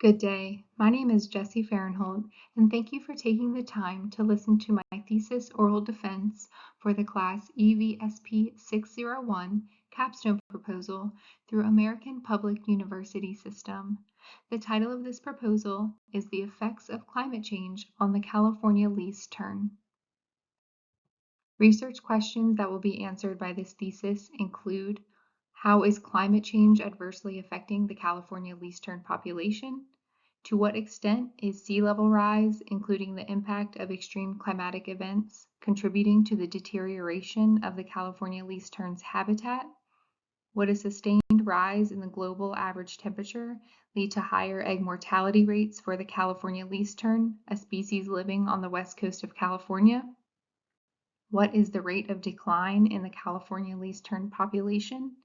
Good day. My name is Jessie Fahrenholt, and thank you for taking the time to listen to my thesis oral defense for the class EVSP 601 Capstone proposal through American Public University System. The title of this proposal is The Effects of Climate Change on the California Lease Tern. Research questions that will be answered by this thesis include: how is climate change adversely affecting the California least tern population? To what extent is sea level rise, including the impact of extreme climatic events, contributing to the deterioration of the California least tern's habitat? Would a sustained rise in the global average temperature lead to higher egg mortality rates for the California least tern, a species living on the west coast of California? What is the rate of decline in the California least tern population?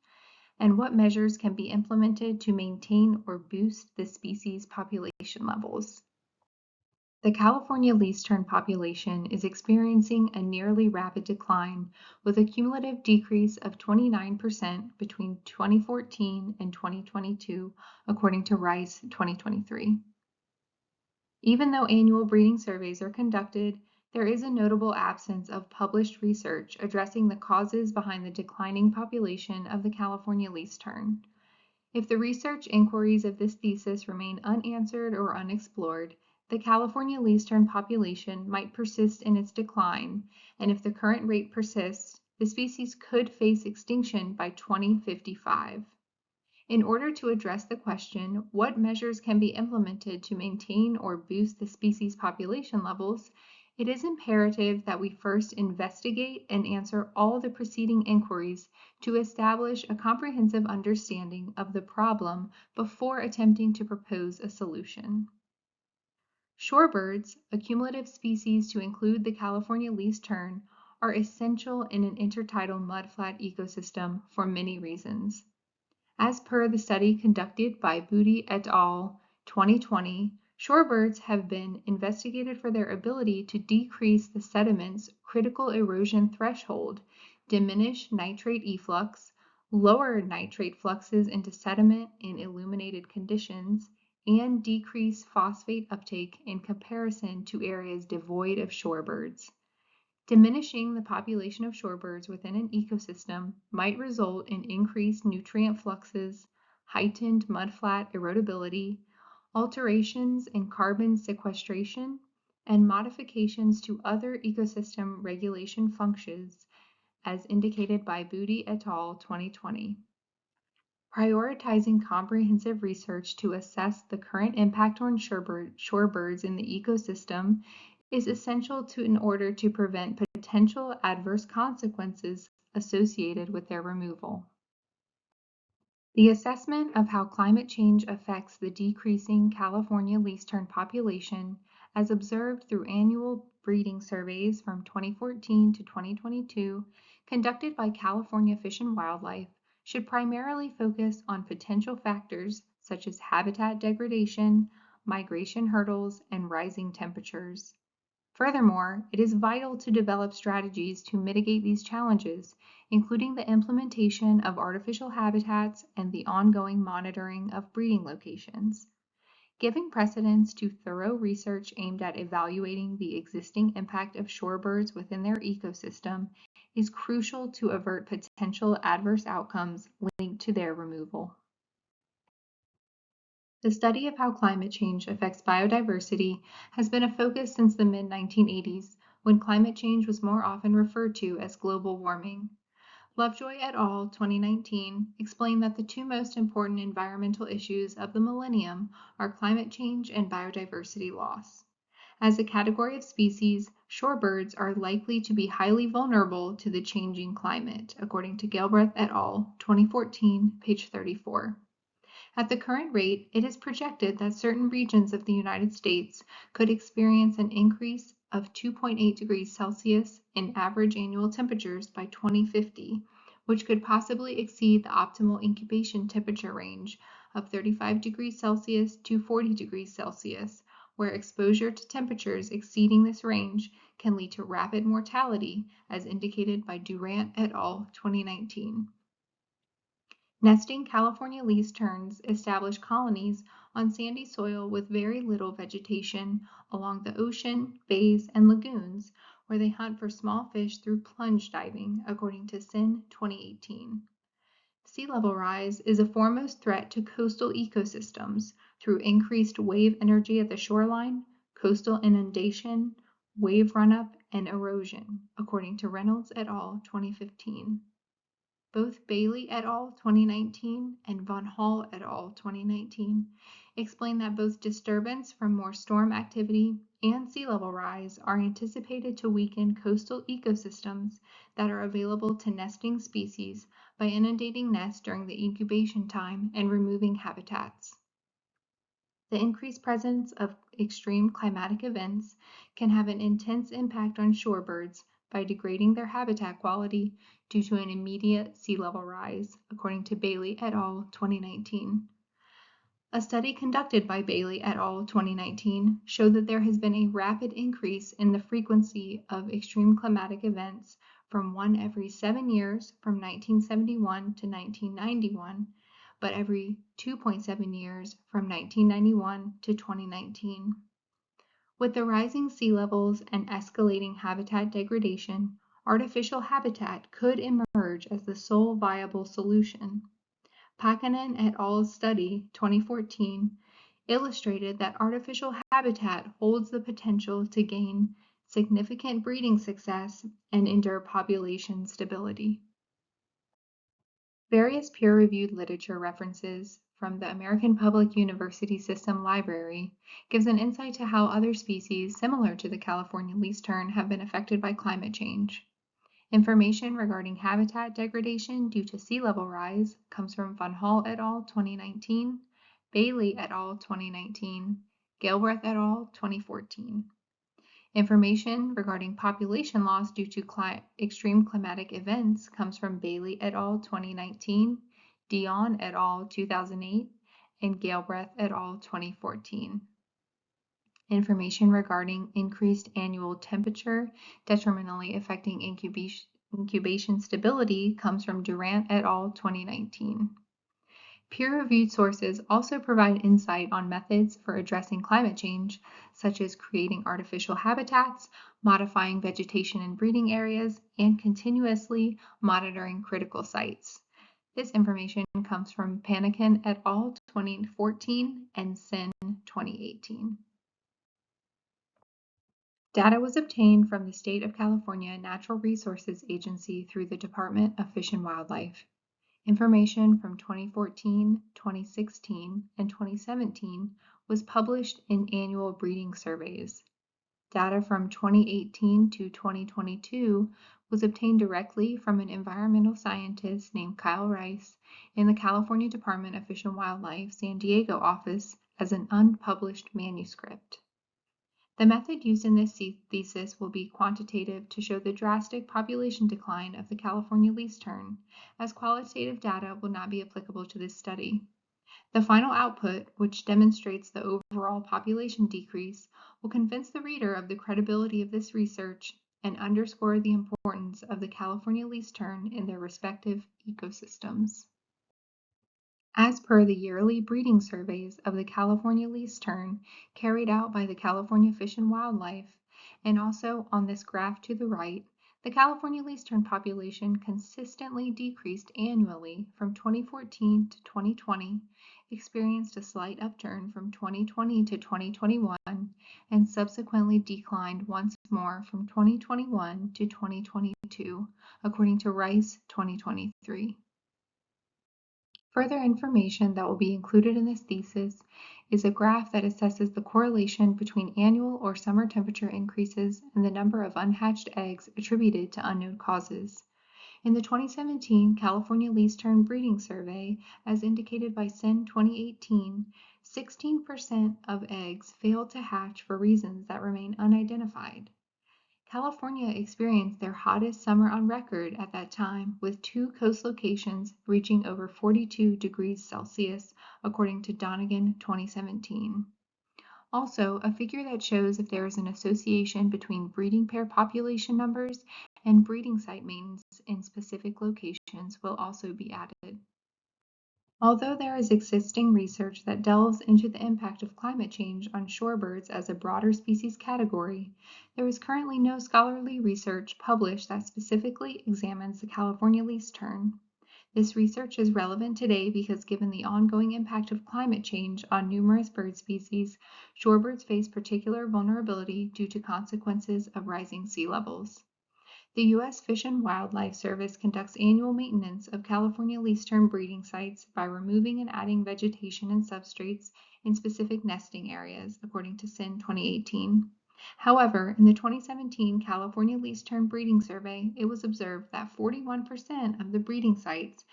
And what measures can be implemented to maintain or boost the species population levels? The California least tern population is experiencing a nearly rapid decline, with a cumulative decrease of 29% between 2014 and 2022, according to Rice 2023. Even though annual breeding surveys are conducted, there is a notable absence of published research addressing the causes behind the declining population of the California least tern. If the research inquiries of this thesis remain unanswered or unexplored, the California least tern population might persist in its decline, and if the current rate persists, the species could face extinction by 2055. In order to address the question, what measures can be implemented to maintain or boost the species population levels, it is imperative that we first investigate and answer all the preceding inquiries to establish a comprehensive understanding of the problem before attempting to propose a solution. Shorebirds, a cumulative species to include the California least tern, are essential in an intertidal mudflat ecosystem for many reasons. As per the study conducted by Booty et al. 2020, shorebirds have been investigated for their ability to decrease the sediment's critical erosion threshold, diminish nitrate efflux, lower nitrate fluxes into sediment in illuminated conditions, and decrease phosphate uptake in comparison to areas devoid of shorebirds. Diminishing the population of shorebirds within an ecosystem might result in increased nutrient fluxes, heightened mudflat erodibility, alterations in carbon sequestration, and modifications to other ecosystem regulation functions, as indicated by Booty et al. 2020. Prioritizing comprehensive research to assess the current impact on shorebirds in the ecosystem is essential in order to prevent potential adverse consequences associated with their removal. The assessment of how climate change affects the decreasing California least tern population, as observed through annual breeding surveys from 2014 to 2022, conducted by California Fish and Wildlife, should primarily focus on potential factors such as habitat degradation, migration hurdles, and rising temperatures. Furthermore, it is vital to develop strategies to mitigate these challenges, including the implementation of artificial habitats and the ongoing monitoring of breeding locations. Giving precedence to thorough research aimed at evaluating the existing impact of shorebirds within their ecosystem is crucial to avert potential adverse outcomes linked to their removal. The study of how climate change affects biodiversity has been a focus since the mid-1980s, when climate change was more often referred to as global warming. Lovejoy et al. 2019 explained that the two most important environmental issues of the millennium are climate change and biodiversity loss. As a category of species, shorebirds are likely to be highly vulnerable to the changing climate, according to Galbraith et al. 2014, page 34. At the current rate, it is projected that certain regions of the United States could experience an increase of 2.8 degrees Celsius in average annual temperatures by 2050, which could possibly exceed the optimal incubation temperature range of 35 degrees Celsius to 40 degrees Celsius, where exposure to temperatures exceeding this range can lead to rapid mortality, as indicated by Durant et al. 2019. Nesting California least terns establish colonies on sandy soil with very little vegetation along the ocean, bays, and lagoons, where they hunt for small fish through plunge diving, according to SIN 2018. Sea level rise is a foremost threat to coastal ecosystems through increased wave energy at the shoreline, coastal inundation, wave runup, and erosion, according to Reynolds et al. 2015. Both Bailey et al. 2019 and Von Hall et al. 2019 explain that both disturbance from more storm activity and sea level rise are anticipated to weaken coastal ecosystems that are available to nesting species by inundating nests during the incubation time and removing habitats. The increased presence of extreme climatic events can have an intense impact on shorebirds by degrading their habitat quality due to an immediate sea level rise, according to Bailey et al. 2019. A study conducted by Bailey et al. 2019 showed that there has been a rapid increase in the frequency of extreme climatic events from one every 7 years from 1971 to 1991, but every 2.7 years from 1991 to 2019. With the rising sea levels and escalating habitat degradation, artificial habitat could emerge as the sole viable solution. Pakanen et al.'s study, 2014, illustrated that artificial habitat holds the potential to gain significant breeding success and endure population stability. Various peer-reviewed literature references from the American Public University System Library gives an insight to how other species similar to the California least tern have been affected by climate change. Information regarding habitat degradation due to sea level rise comes from Von Hall et al. 2019, Bailey et al. 2019, Galbraith et al. 2014. Information regarding population loss due to extreme climatic events comes from Bailey et al. 2019, Dion et al. 2008, and Galbraith et al. 2014. Information regarding increased annual temperature detrimentally affecting incubation stability comes from Durant et al. 2019. Peer-reviewed sources also provide insight on methods for addressing climate change, such as creating artificial habitats, modifying vegetation and breeding areas, and continuously monitoring critical sites. This information comes from Panikin et al. 2014 and SIN 2018. Data was obtained from the State of California Natural Resources Agency through the Department of Fish and Wildlife. Information from 2014, 2016, and 2017 was published in annual breeding surveys. Data from 2018 to 2022 was obtained directly from an environmental scientist named Kyle Rice in the California Department of Fish and Wildlife San Diego office as an unpublished manuscript. The method used in this thesis will be quantitative to show the drastic population decline of the California least tern, as qualitative data will not be applicable to this study. The final output, which demonstrates the overall population decrease, will convince the reader of the credibility of this research and underscore the importance of the California least tern in their respective ecosystems. As per the yearly breeding surveys of the California least tern carried out by the California Fish and Wildlife, and also on this graph to the right, the California least tern population consistently decreased annually from 2014 to 2020, experienced a slight upturn from 2020 to 2021, and subsequently declined once more from 2021 to 2022, according to Rice 2023. Further information that will be included in this thesis is a graph that assesses the correlation between annual or summer temperature increases and the number of unhatched eggs attributed to unknown causes. In the 2017 California least tern breeding survey, as indicated by SIN 2018, 16% of eggs failed to hatch for reasons that remain unidentified. California experienced their hottest summer on record at that time, with 2 coast locations reaching over 42 degrees Celsius, according to Donegan 2017. Also, a figure that shows if there is an association between breeding pair population numbers and breeding site maintenance in specific locations will also be added. Although there is existing research that delves into the impact of climate change on shorebirds as a broader species category, there is currently no scholarly research published that specifically examines the California least tern. This research is relevant today because given the ongoing impact of climate change on numerous bird species, shorebirds face particular vulnerability due to consequences of rising sea levels. The U.S. Fish and Wildlife Service conducts annual maintenance of California least tern breeding sites by removing and adding vegetation and substrates in specific nesting areas, according to SIN 2018. However, in the 2017 California least tern breeding survey, it was observed that 41% of the breeding sites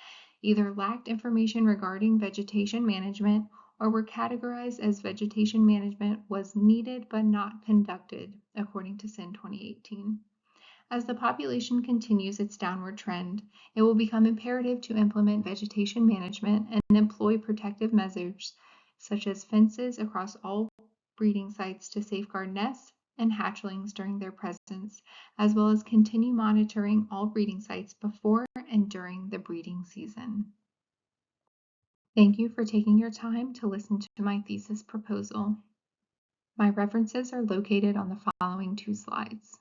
either lacked information regarding vegetation management or were categorized as vegetation management was needed but not conducted, according to SIN 2018. As the population continues its downward trend, it will become imperative to implement vegetation management and employ protective measures such as fences across all breeding sites to safeguard nests and hatchlings during their presence, as well as continue monitoring all breeding sites before and during the breeding season. Thank you for taking your time to listen to my thesis proposal. My references are located on the following two slides.